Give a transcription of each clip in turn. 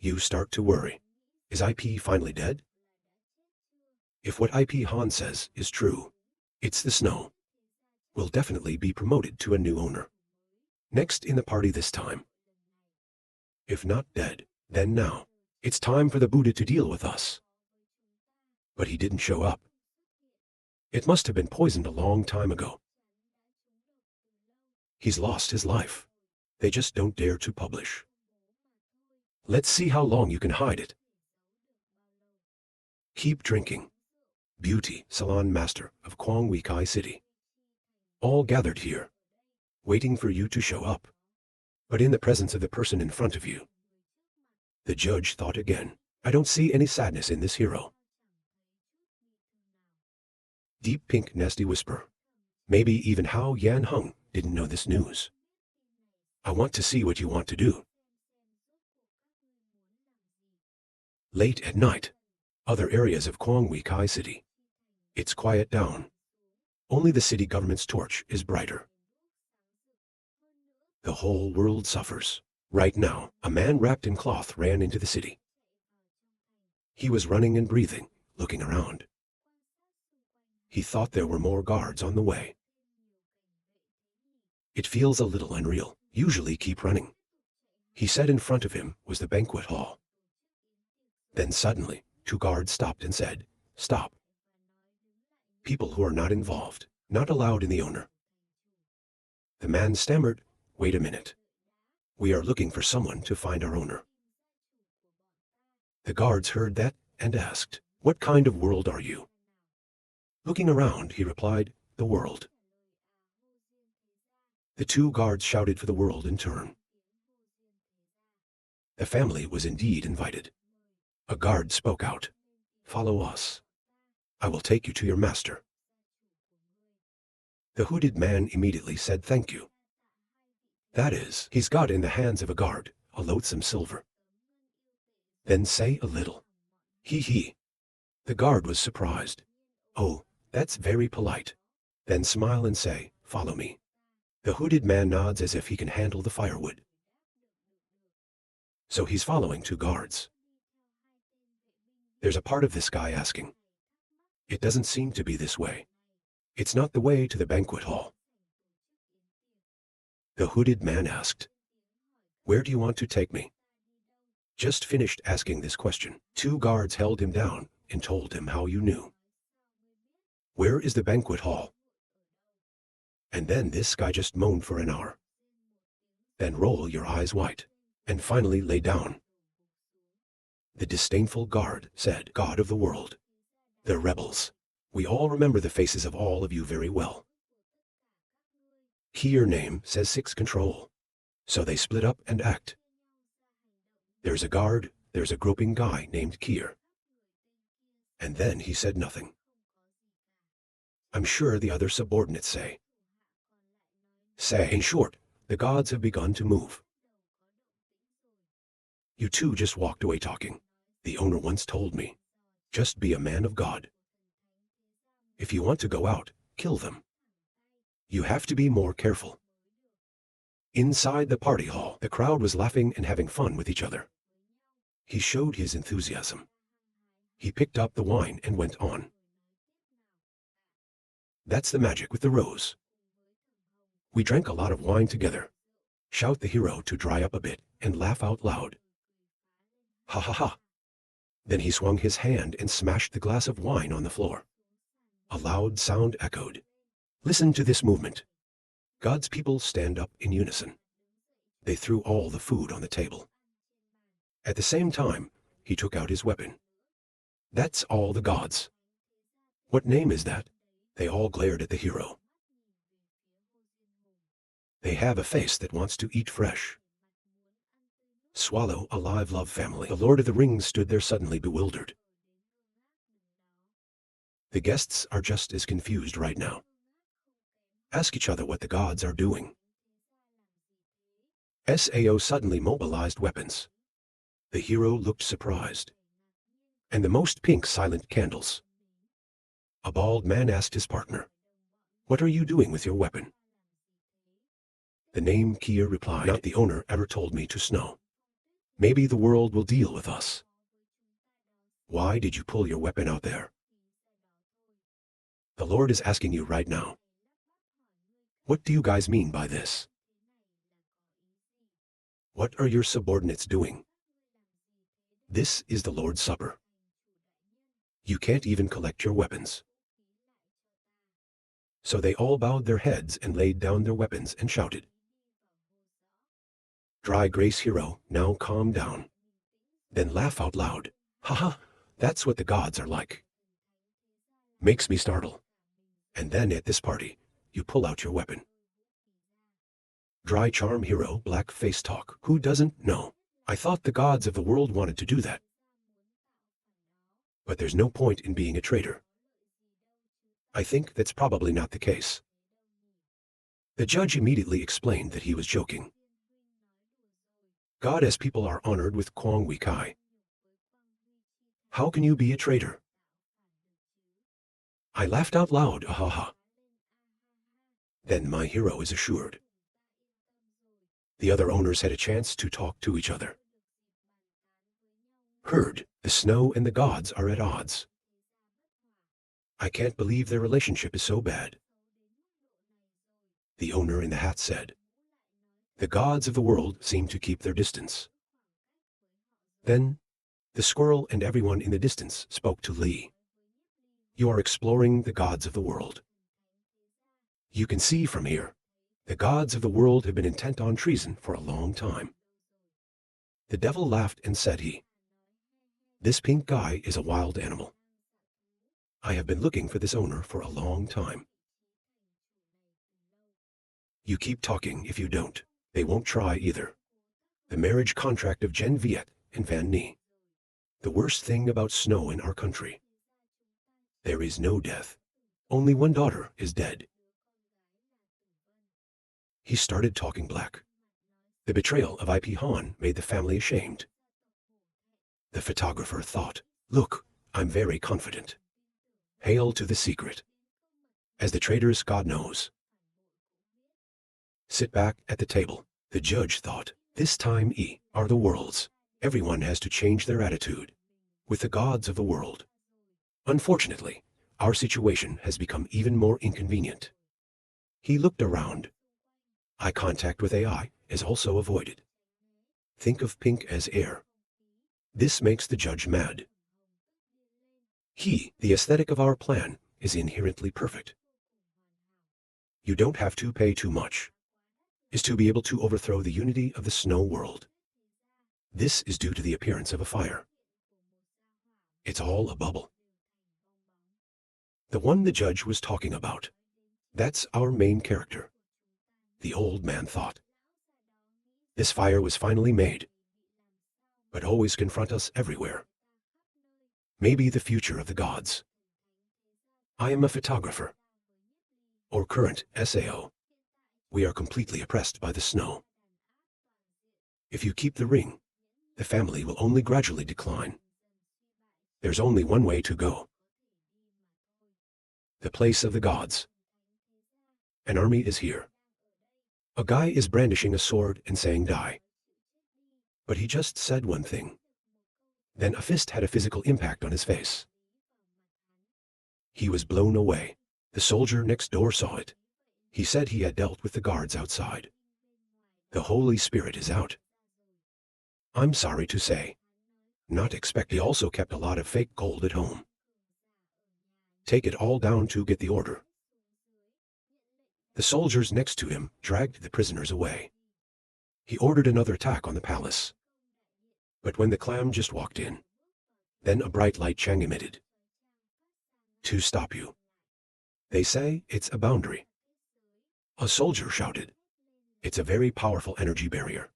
You start to worry. Is IP finally dead? If what IP Han says is true, it's the snow. Will definitely be promoted to a new owner. Next in the party this time. If not dead, then now. It's time for the Buddha to deal with us. But he didn't show up. It must have been poisoned a long time ago. He's lost his life. They just don't dare to publish. Let's see how long you can hide it. Keep drinking. Beauty Salon Master of Kwang Wei Kai City. All gathered here, waiting for you to show up, but in the presence of the person in front of you. The judge thought again. I don't see any sadness in this hero. Deep pink nasty whisper. Maybe even Hao Yan Hung didn't know this news. I want to see what you want to do. Late at night, other areas of Kwang Wei Kai City. It's quiet down. Only the city government's torch is brighter. The whole world suffers. Right now, a man wrapped in cloth ran into the city. He was running and breathing, looking around. He thought there were more guards on the way. It feels a little unreal. Usually keep running. He said in front of him was the banquet hall. Then suddenly, 2 guards stopped and said, "Stop. People who are not involved, not allowed in the owner." The man stammered, "Wait a minute. We are looking for someone to find our owner." The guards heard that and asked, "What kind of world are you?" Looking around, he replied, "The world." The 2 guards shouted for the world in turn. The family was indeed invited. A guard spoke out, "Follow us. I will take you to your master." The hooded man immediately said thank you. That is, he's got in the hands of a guard a loathsome silver. Then say a little. He. The guard was surprised. "Oh, that's very polite." Then smile and say, "Follow me." The hooded man nods as if he can handle the firewood. So he's following 2 guards. There's a part of this guy asking. It doesn't seem to be this way. It's not the way to the banquet hall. The hooded man asked, "Where do you want to take me?" Just finished asking this question, 2 guards held him down and told him how you knew. "Where is the banquet hall?" And then this guy just moaned for an hour. Then roll your eyes white, and finally lay down. The disdainful guard said, "God of the world. The rebels. We all remember the faces of all of you very well. Your name says 6 control. So they split up and act. There's a guard, there's a groping guy named Kier." And then he said nothing. I'm sure the other subordinates say. In short, the gods have begun to move. You 2 just walked away talking. The owner once told me, just be a man of God. If you want to go out, kill them. You have to be more careful. Inside the party hall, the crowd was laughing and having fun with each other. He showed his enthusiasm. He picked up the wine and went on. That's the magic with the rose. We drank a lot of wine together. Shout the hero to dry up a bit and laugh out loud. Ha ha ha. Then he swung his hand and smashed the glass of wine on the floor. A loud sound echoed. Listen to this movement. God's people stand up in unison. They threw all the food on the table. At the same time, he took out his weapon. That's all the gods. What name is that? They all glared at the hero. They have a face that wants to eat fresh. Swallow a live love family. The Lord of the Rings stood there suddenly bewildered. The guests are just as confused right now. Ask each other what the gods are doing. Sao suddenly mobilized weapons. The hero looked surprised. And the most pink silent candles. A bald man asked his partner, "What are you doing with your weapon?" The name Kier replied, "Not the owner ever told me to snow." Maybe the world will deal with us. Why did you pull your weapon out there? The Lord is asking you right now. What do you guys mean by this? What are your subordinates doing? This is the Lord's Supper. You can't even collect your weapons. So they all bowed their heads and laid down their weapons and shouted. Dry Grace Hero, now calm down. Then laugh out loud. Haha, that's what the gods are like. Makes me startle. And then at this party, you pull out your weapon. Dry Charm Hero, Black Face Talk. Who doesn't know? I thought the gods of the world wanted to do that. But there's no point in being a traitor. I think that's probably not the case. The judge immediately explained that he was joking. God as people are honored with Kwang Wi Kai. How can you be a traitor? I laughed out loud, ahaha. Then my hero is assured. The other owners had a chance to talk to each other. Heard, the snow and the gods are at odds. I can't believe their relationship is so bad. The owner in the hat said. The gods of the world seem to keep their distance. Then, the squirrel and everyone in the distance spoke to Li. You are exploring the gods of the world. You can see from here, the gods of the world have been intent on treason for a long time. The devil laughed and said this pink guy is a wild animal. I have been looking for this owner for a long time. You keep talking if you don't. They won't try either. The marriage contract of Gen Viet and Van Nie. The worst thing about snow in our country. There is no death. Only one daughter is dead. He started talking black. The betrayal of IP Han made the family ashamed. The photographer thought, look, I'm very confident. Hail to the secret. As the traitors, God knows. Sit back at the table. The judge thought, this time are the worlds. Everyone has to change their attitude. With the gods of the world. Unfortunately, our situation has become even more inconvenient. He looked around. Eye contact with AI is also avoided. Think of pink as air. This makes the judge mad. The aesthetic of our plan, is inherently perfect. You don't have to pay too much. Is to be able to overthrow the unity of the snow world. This is due to the appearance of a fire. It's all a bubble. The one the judge was talking about. That's our main character. The old man thought. This fire was finally made. But always confront us everywhere. Maybe the future of the gods. I am a photographer. Or current SAO. We are completely oppressed by the snow. If you keep the ring, the family will only gradually decline. There's only one way to go. The place of the gods. An army is here. A guy is brandishing a sword and saying die. But he just said one thing. Then a fist had a physical impact on his face. He was blown away. The soldier next door saw it. He said he had dealt with the guards outside. The Holy Spirit is out. I'm sorry to say. Not expect. He also kept a lot of fake gold at home. Take it all down to get the order. The soldiers next to him dragged the prisoners away. He ordered another attack on the palace. But when the clam just walked in, then a bright light Chang emitted. To stop you. They say it's a boundary. A soldier shouted. It's a very powerful energy barrier.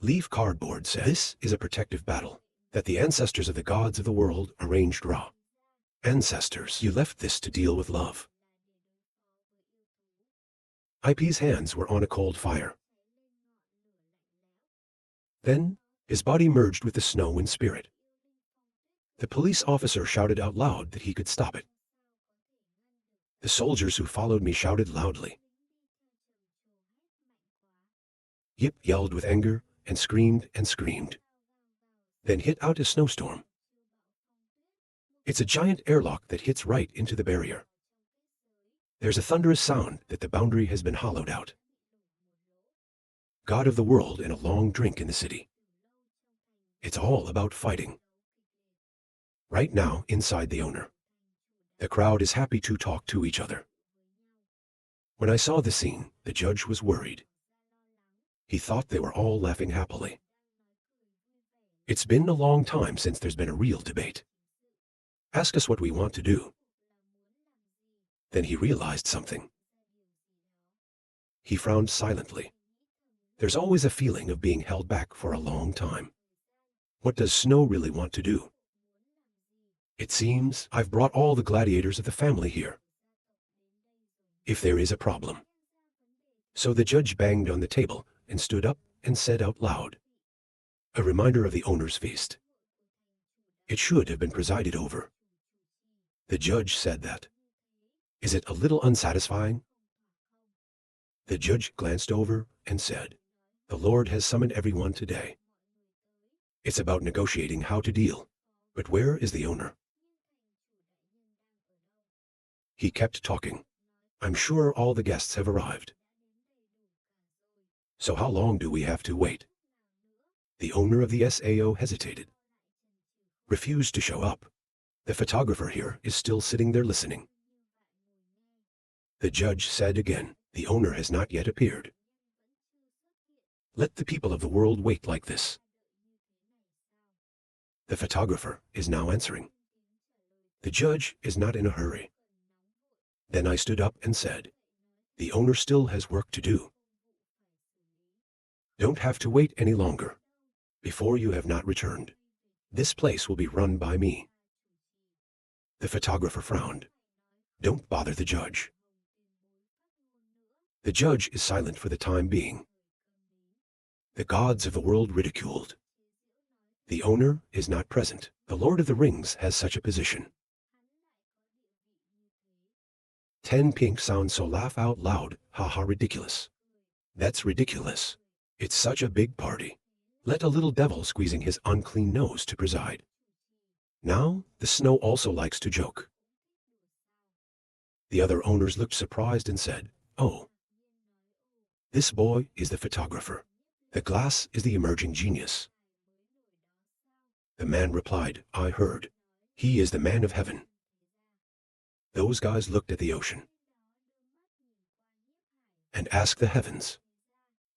Leaf Cardboard says this is a protective battle that the ancestors of the gods of the world arranged raw. Ancestors, you left this to deal with love. IP's hands were on a cold fire. Then, his body merged with the snow in spirit. The police officer shouted out loud that he could stop it. The soldiers who followed me shouted loudly. Yip yelled with anger, and screamed and screamed. Then hit out a snowstorm. It's a giant airlock that hits right into the barrier. There's a thunderous sound that the boundary has been hollowed out. God of the world and a long drink in the city. It's all about fighting. Right now, inside the owner. The crowd is happy to talk to each other. When I saw the scene, the judge was worried. He thought they were all laughing happily. It's been a long time since there's been a real debate. Ask us what we want to do. Then he realized something. He frowned silently. There's always a feeling of being held back for a long time. What does Snow really want to do? It seems I've brought all the gladiators of the family here. If there is a problem. So the judge banged on the table and stood up and said out loud, a reminder of the owner's feast. It should have been presided over. The judge said that. Is it a little unsatisfying? The judge glanced over and said, the Lord has summoned everyone today. It's about negotiating how to deal, but where is the owner? He kept talking. I'm sure all the guests have arrived. So how long do we have to wait? The owner of the SAO hesitated. Refused to show up. The photographer here is still sitting there listening. The judge said again, the owner has not yet appeared. Let the people of the world wait like this. The photographer is now answering. The judge is not in a hurry. Then I stood up and said, the owner still has work to do. Don't have to wait any longer. Before you have not returned. This place will be run by me. The photographer frowned. Don't bother the judge. The judge is silent for the time being. The gods of the world ridiculed. The owner is not present. The Lord of the Rings has such a position. 10 pink sounds so laugh out loud, haha ridiculous. That's ridiculous. It's such a big party. Let a little devil squeezing his unclean nose to preside. Now, the Snow also likes to joke. The other owners looked surprised and said, oh. This boy is the photographer. The glass is the emerging genius. The man replied, I heard. He is the man of heaven. Those guys looked at the ocean and asked the heavens.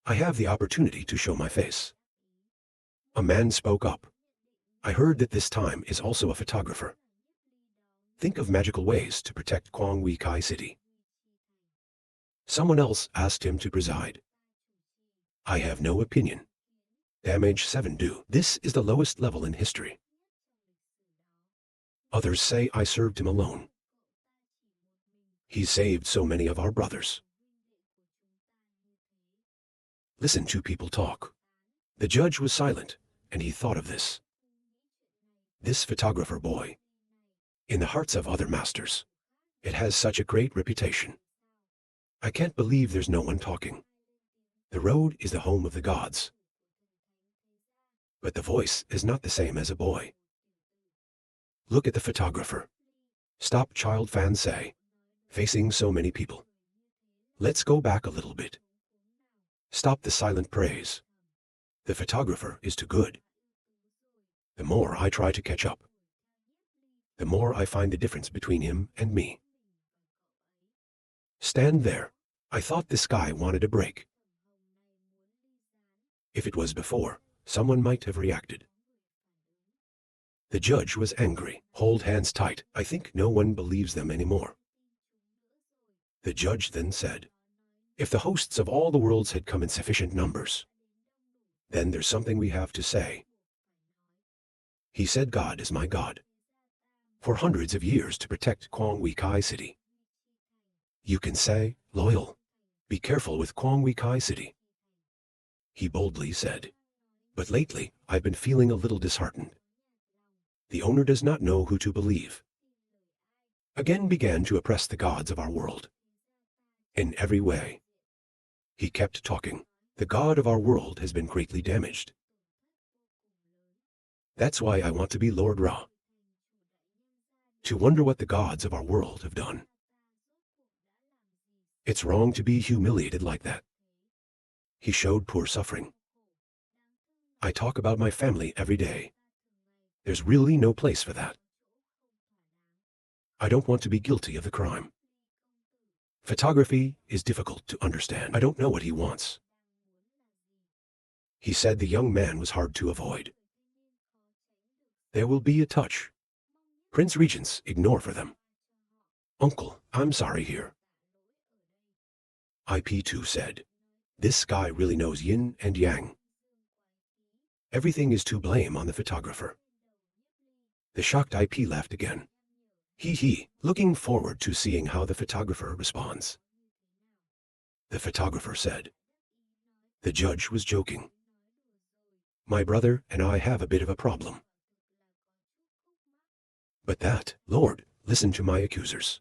I have the opportunity to show my face. A man spoke up. I heard that this time is also a photographer. Think of magical ways to protect Kwang Wei Kai City. Someone else asked him to preside. I have no opinion. Damage 7 do. This is the lowest level in history. Others say I served him alone. He saved so many of our brothers. Listen to people talk. The judge was silent, and he thought of this. This photographer boy. In the hearts of other masters. It has such a great reputation. I can't believe there's no one talking. The road is the home of the gods. But the voice is not the same as a boy. Look at the photographer. Stop, child fans say. Facing so many people. Let's go back a little bit. Stop the silent praise. The photographer is too good. The more I try to catch up, the more I find the difference between him and me. Stand there. I thought this guy wanted a break. If it was before, someone might have reacted. The judge was angry. Hold hands tight. I think no one believes them anymore. The judge then said, if the hosts of all the worlds had come in sufficient numbers, then there's something we have to say. He said God is my God. For hundreds of years to protect Kwang Wei Kai City. You can say, loyal. Be careful with Kwang Wei Kai City. He boldly said, but lately I've been feeling a little disheartened. The owner does not know who to believe. Again began to oppress the gods of our world. In every way. He kept talking. The god of our world has been greatly damaged. That's why I want to be Lord Ra. To wonder what the gods of our world have done. It's wrong to be humiliated like that. He showed poor suffering. I talk about my family every day. There's really no place for that. I don't want to be guilty of the crime. Photography is difficult to understand. I don't know what he wants. He said the young man was hard to avoid. There will be a touch. Prince Regents ignore for them. Uncle, I'm sorry here. IP2 said, this guy really knows yin and yang. Everything is to blame on the photographer. The shocked IP laughed again. He, looking forward to seeing how the photographer responds. The photographer said. The judge was joking. My brother and I have a bit of a problem. But that, Lord, listen to my accusers.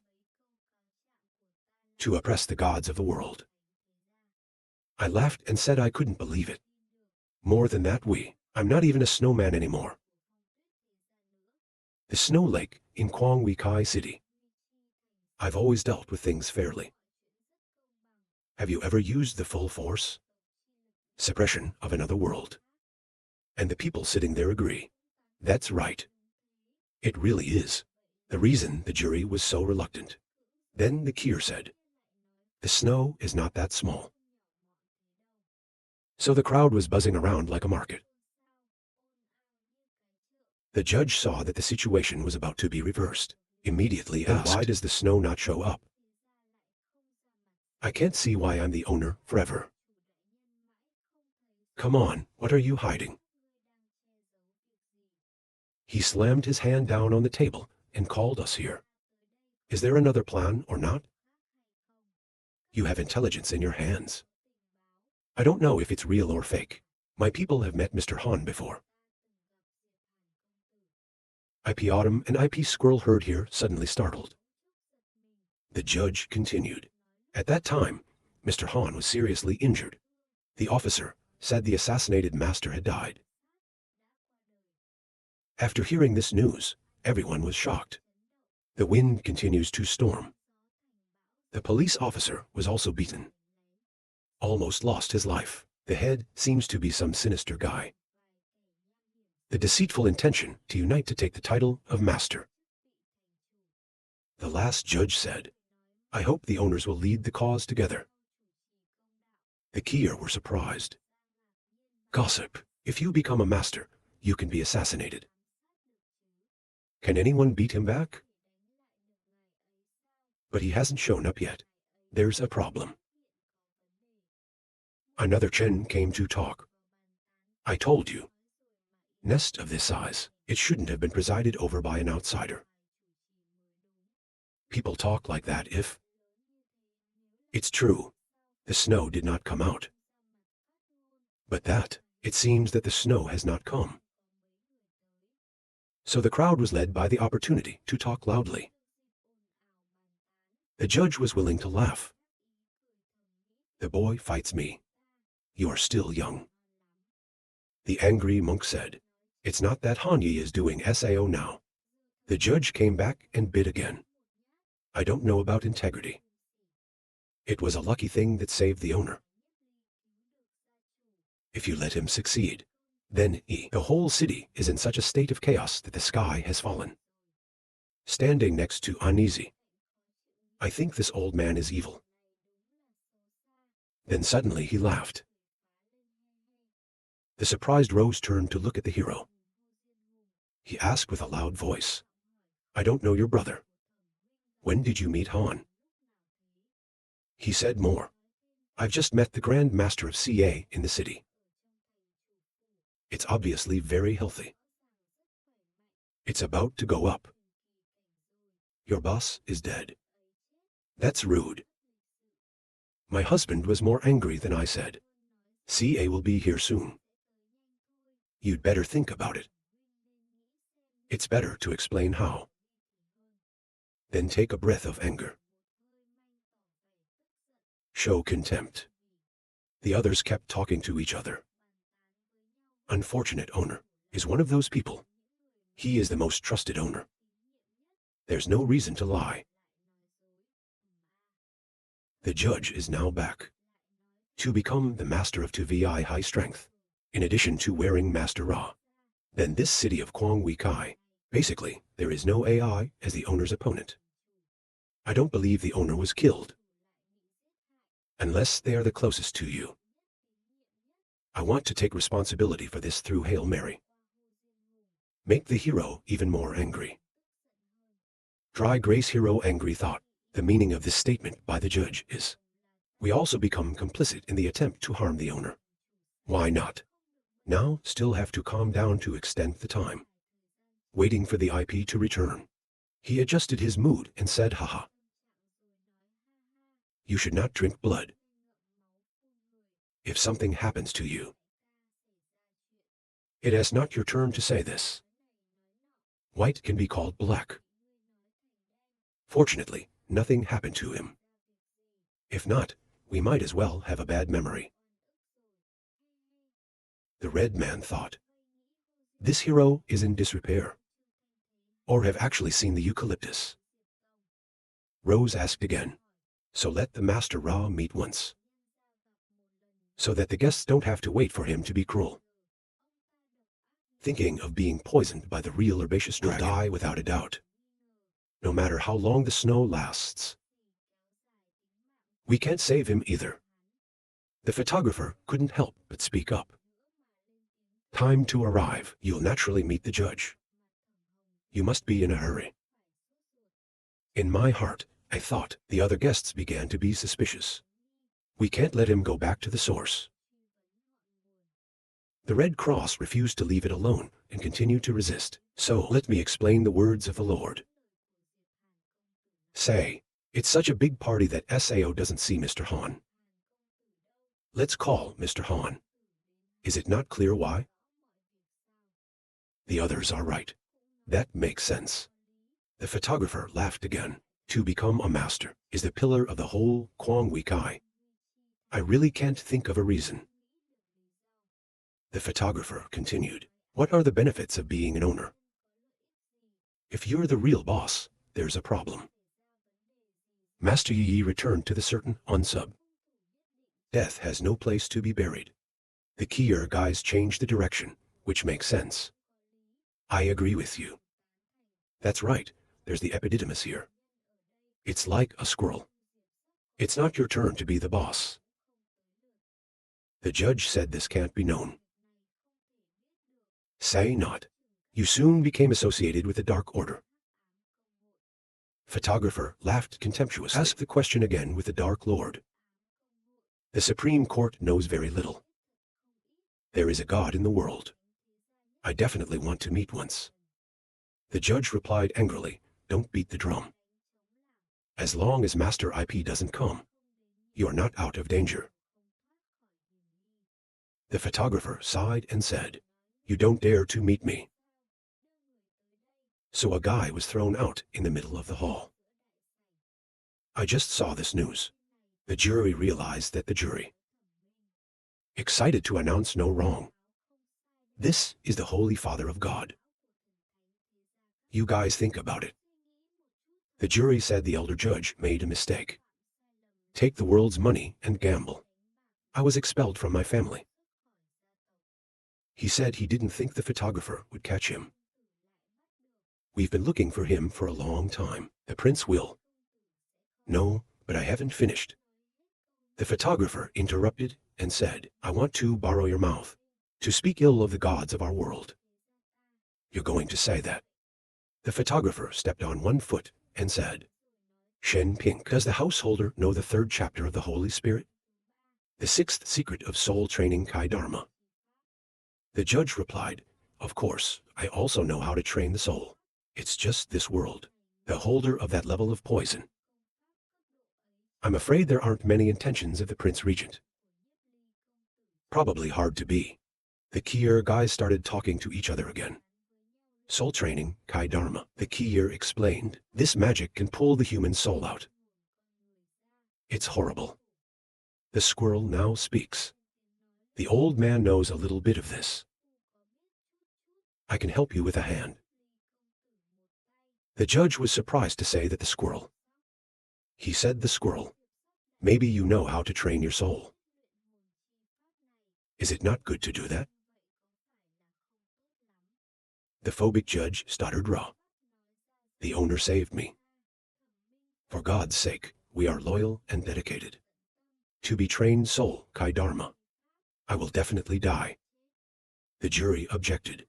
To oppress the gods of the world. I laughed and said I couldn't believe it. More than that, I'm not even a snowman anymore. The snow lake in Quang Wei Kai City. I've always dealt with things fairly. Have you ever used the full force? Suppression of another world. And the people sitting there agree. That's right. It really is. The reason the jury was so reluctant. Then the Kier said, the snow is not that small. So the crowd was buzzing around like a market. The judge saw that the situation was about to be reversed. Immediately asked, why does the snow not show up? I can't see why I'm the owner forever. Come on, what are you hiding? He slammed his hand down on the table and called us here. Is there another plan or not? You have intelligence in your hands. I don't know if it's real or fake. My people have met Mr. Han before. IP Autumn and IP Squirrel heard here suddenly startled. The judge continued. At that time, Mr. Han was seriously injured. The officer said the assassinated master had died. After hearing this news, everyone was shocked. The wind continues to storm. The police officer was also beaten. Almost lost his life. The head seems to be some sinister guy. The deceitful intention to unite to take the title of master. The last judge said, I hope the owners will lead the cause together. The Kier were surprised. Gossip, if you become a master, you can be assassinated. Can anyone beat him back? But he hasn't shown up yet. There's a problem. Another Chen came to talk. I told you. Nest of this size, it shouldn't have been presided over by an outsider. People talk like that if... It's true. The snow did not come out. But it seems that the snow has not come. So the crowd was led by the opportunity to talk loudly. The judge was willing to laugh. The boy fights me. You are still young. The angry monk said, it's not that Han Yi is doing SAO now. The judge came back and bid again. I don't know about integrity. It was a lucky thing that saved the owner. If you let him succeed, then the whole city is in such a state of chaos that the sky has fallen. Standing next to Uneasy. I think this old man is evil. Then suddenly he laughed. The surprised Rose turned to look at the hero. He asked with a loud voice, I don't know your brother. When did you meet Han? He said more. I've just met the Grand Master of CA in the city. It's obviously very healthy. It's about to go up. Your boss is dead. That's rude. My husband was more angry than I said. CA will be here soon. You'd better think about it. It's better to explain how. Then take a breath of anger. Show contempt. The others kept talking to each other. Unfortunate owner is one of those people. He is the most trusted owner. There's no reason to lie. The judge is now back to become the master of 2vi high strength, in addition to wearing Master Ra. Then this city of Kwang Wei Kai, basically, there is no AI as the owner's opponent. I don't believe the owner was killed. Unless they are the closest to you. I want to take responsibility for this through Hail Mary. Make the hero even more angry. Dry Grace Hero Angry Thought. The meaning of this statement by the judge is, we also become complicit in the attempt to harm the owner. Why not? Now still have to calm down to extend the time. Waiting for the IP to return. He adjusted his mood and said, haha. You should not drink blood. If something happens to you, it is not your turn to say this. White can be called black. Fortunately, nothing happened to him. If not, we might as well have a bad memory. The red man thought, this hero is in disrepair. Or have actually seen the eucalyptus. Rose asked again, so let the Master Ra meet once. So that the guests don't have to wait for him to be cruel. Thinking of being poisoned by the real herbaceous dragon will die without a doubt. No matter how long the snow lasts. We can't save him either. The photographer couldn't help but speak up. Time to arrive. You'll naturally meet the judge. You must be in a hurry. In my heart, I thought the other guests began to be suspicious. We can't let him go back to the source. The Red Cross refused to leave it alone and continued to resist. So let me explain the words of the Lord. Say, it's such a big party that SAO doesn't see Mr. Han. Let's call Mr. Han. Is it not clear why? The others are right. That makes sense. The photographer laughed again. To become a master is the pillar of the whole Kwang Wei Kai. I really can't think of a reason. The photographer continued. What are the benefits of being an owner? If you're the real boss, there's a problem. Master Yi returned to the certain unsub. Death has no place to be buried. The Kier guys changed the direction, which makes sense. I agree with you. That's right, there's the epididymis here. It's like a squirrel. It's not your turn to be the boss. The judge said this can't be known. Say not. You soon became associated with the Dark Order. Photographer laughed contemptuously. Ask the question again with the Dark Lord. The Supreme Court knows very little. There is a God in the world. I definitely want to meet once. The judge replied angrily, don't beat the drum. As long as Master IP doesn't come, you're not out of danger. The photographer sighed and said, you don't dare to meet me. So a guy was thrown out in the middle of the hall. I just saw this news. The jury realized that the jury. Excited to announce no wrong. This is the Holy Father of God. You guys think about it. The jury said the elder judge made a mistake. Take the world's money and gamble. I was expelled from my family. He said he didn't think the photographer would catch him. We've been looking for him for a long time. The prince will. No, but I haven't finished. The photographer interrupted and said, I want to borrow your mouth, to speak ill of the gods of our world. You're going to say that. The photographer stepped on one foot and said, Shen Ping, does the householder know the third chapter of the Holy Spirit? The sixth secret of soul training Kai Dharma. The judge replied, of course, I also know how to train the soul. It's just this world, the holder of that level of poison. I'm afraid there aren't many intentions of the Prince Regent. Probably hard to be. The Kier guys started talking to each other again. Soul training, Kai Dharma. The Kier explained, this magic can pull the human soul out. It's horrible. The squirrel now speaks. The old man knows a little bit of this. I can help you with a hand. The judge was surprised to say that the squirrel. He said the squirrel. Maybe you know how to train your soul. Is it not good to do that? The phobic judge stuttered raw. The owner saved me. For God's sake, we are loyal and dedicated. To be trained soul, Kai Dharma. I will definitely die. The jury objected.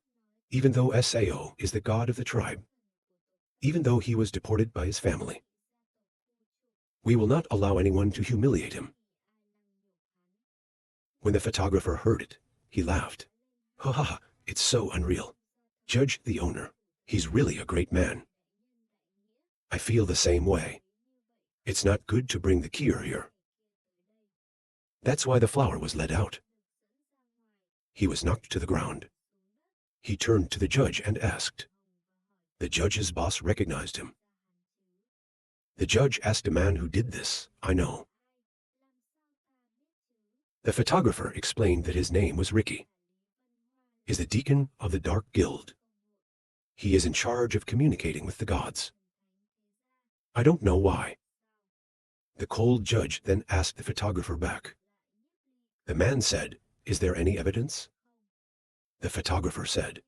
Even though Sao is the god of the tribe. Even though he was deported by his family. We will not allow anyone to humiliate him. When the photographer heard it, he laughed. Ha ha ha, it's so unreal. Judge the owner. He's really a great man. I feel the same way. It's not good to bring the cure here. That's why the flower was led out. He was knocked to the ground. He turned to the judge and asked. The judge's boss recognized him. The judge asked a man who did this, I know. The photographer explained that his name was Ricky. Is the deacon of the Dark Guild. He is in charge of communicating with the gods. I don't know why. The cold judge then asked the photographer back. The man said, is there any evidence? The photographer said,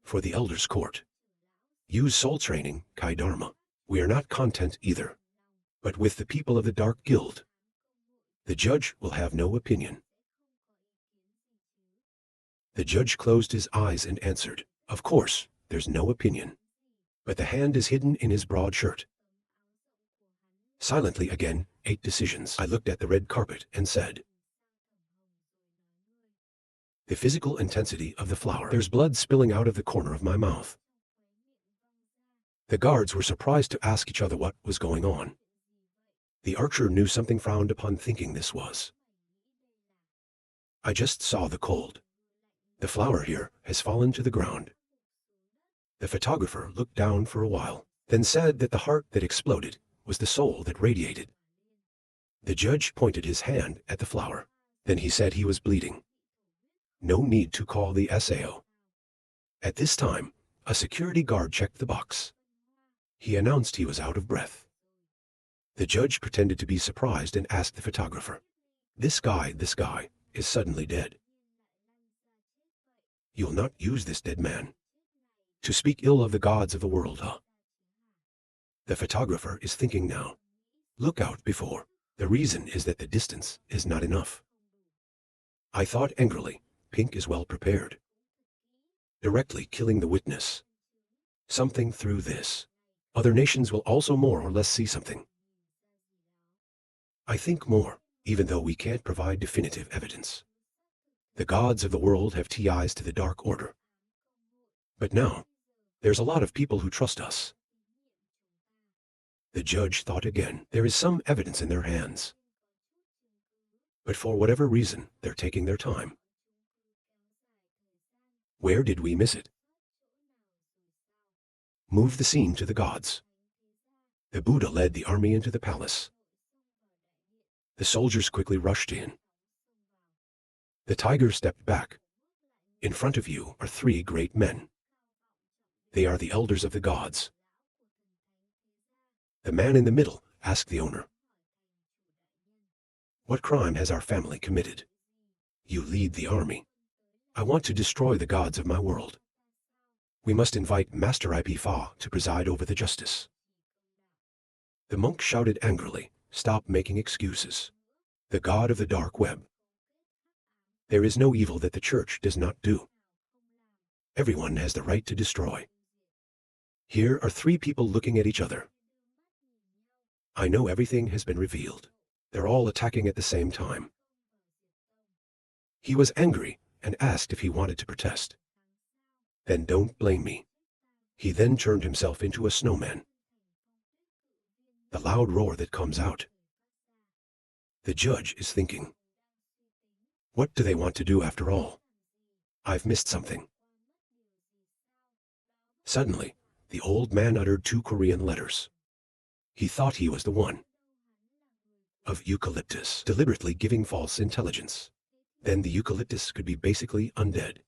for the elders' court. Use soul training, Kai Dharma. We are not content either. But with the people of the Dark Guild, the judge will have no opinion. The judge closed his eyes and answered, of course, there's no opinion. But the hand is hidden in his broad shirt. Silently again, 8 decisions. I looked at the red carpet and said, the physical intensity of the flower. There's blood spilling out of the corner of my mouth. The guards were surprised to ask each other what was going on. The archer knew something frowned upon thinking this was. I just saw the cold. The flower here has fallen to the ground. The photographer looked down for a while, then said that the heart that exploded was the soul that radiated. The judge pointed his hand at the flower. Then he said he was bleeding. No need to call the SAO. At this time, a security guard checked the box. He announced he was out of breath. The judge pretended to be surprised and asked the photographer, this guy is suddenly dead. You'll not use this dead man to speak ill of the gods of the world, huh? The photographer is thinking now. Look out before. The reason is that the distance is not enough. I thought angrily, Pink is well prepared. Directly killing the witness. Something through this. Other nations will also more or less see something. I think more, even though we can't provide definitive evidence. The gods of the world have ties to the Dark Order. But now, there's a lot of people who trust us. The judge thought again, there is some evidence in their hands. But for whatever reason, they're taking their time. Where did we miss it? Move the scene to the gods. The Buddha led the army into the palace. The soldiers quickly rushed in. The tiger stepped back. In front of you are 3 great men. They are the elders of the gods. The man in the middle asked the owner, what crime has our family committed? You lead the army. I want to destroy the gods of my world. We must invite Master IP Fa to preside over the justice. The monk shouted angrily, stop making excuses. The god of the dark web. There is no evil that the church does not do. Everyone has the right to destroy. Here are 3 people looking at each other. I know everything has been revealed. They're all attacking at the same time. He was angry and asked if he wanted to protest. Then don't blame me. He then turned himself into a snowman. The loud roar that comes out. The judge is thinking, what do they want to do after all? I've missed something. Suddenly, the old man uttered 2 Korean letters. He thought he was the one. of eucalyptus, deliberately giving false intelligence. Then the eucalyptus could be basically undead.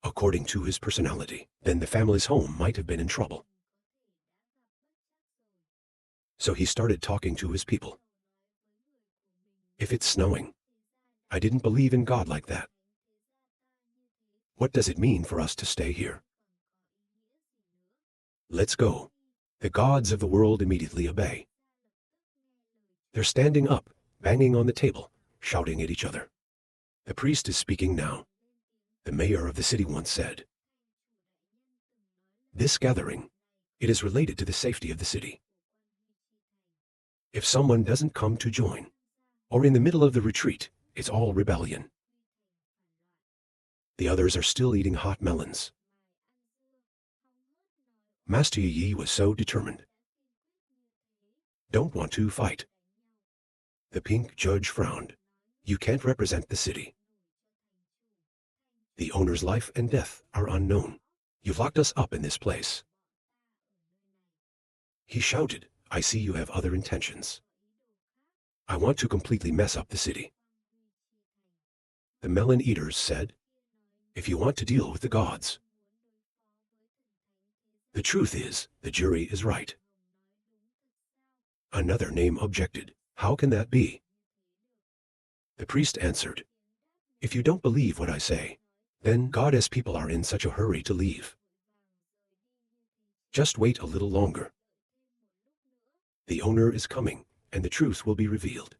According to his personality, then the family's home might have been in trouble. So he started talking to his people. If it's snowing, I didn't believe in God like that. What does it mean for us to stay here? Let's go. The gods of the world immediately obey. They're standing up, banging on the table, shouting at each other. The priest is speaking now. The mayor of the city once said, "This gathering, it is related to the safety of the city. If someone doesn't come to join, or in the middle of the retreat, it's all rebellion." The others are still eating hot melons. Master Nie Li was so determined. Don't want to fight. The pink judge frowned. You can't represent the city. The owner's life and death are unknown. You've locked us up in this place. He shouted, I see you have other intentions. I want to completely mess up the city. The melon eaters said, if you want to deal with the gods. The truth is, the jury is right. Another name objected. How can that be? The priest answered, if you don't believe what I say, then goddess people are in such a hurry to leave. Just wait a little longer. The owner is coming, and the truth will be revealed.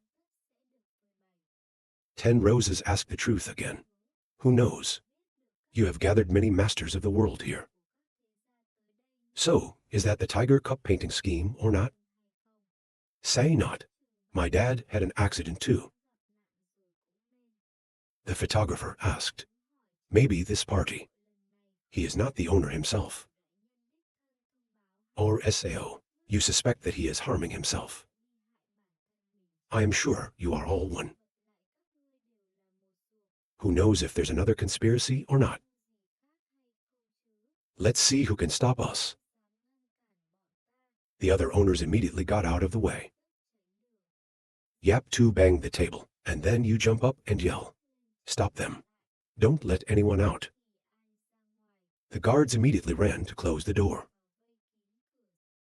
10 roses ask the truth again. Who knows? You have gathered many masters of the world here. So, is that the tiger cup painting scheme or not? Say not. My dad had an accident too. The photographer asked, maybe this party. He is not the owner himself. Or SAO, you suspect that he is harming himself. I am sure you are all one. Who knows if there's another conspiracy or not? Let's see who can stop us. The other owners immediately got out of the way. Yap 2 banged the table, and then you jump up and yell. Stop them. Don't let anyone out. The guards immediately ran to close the door.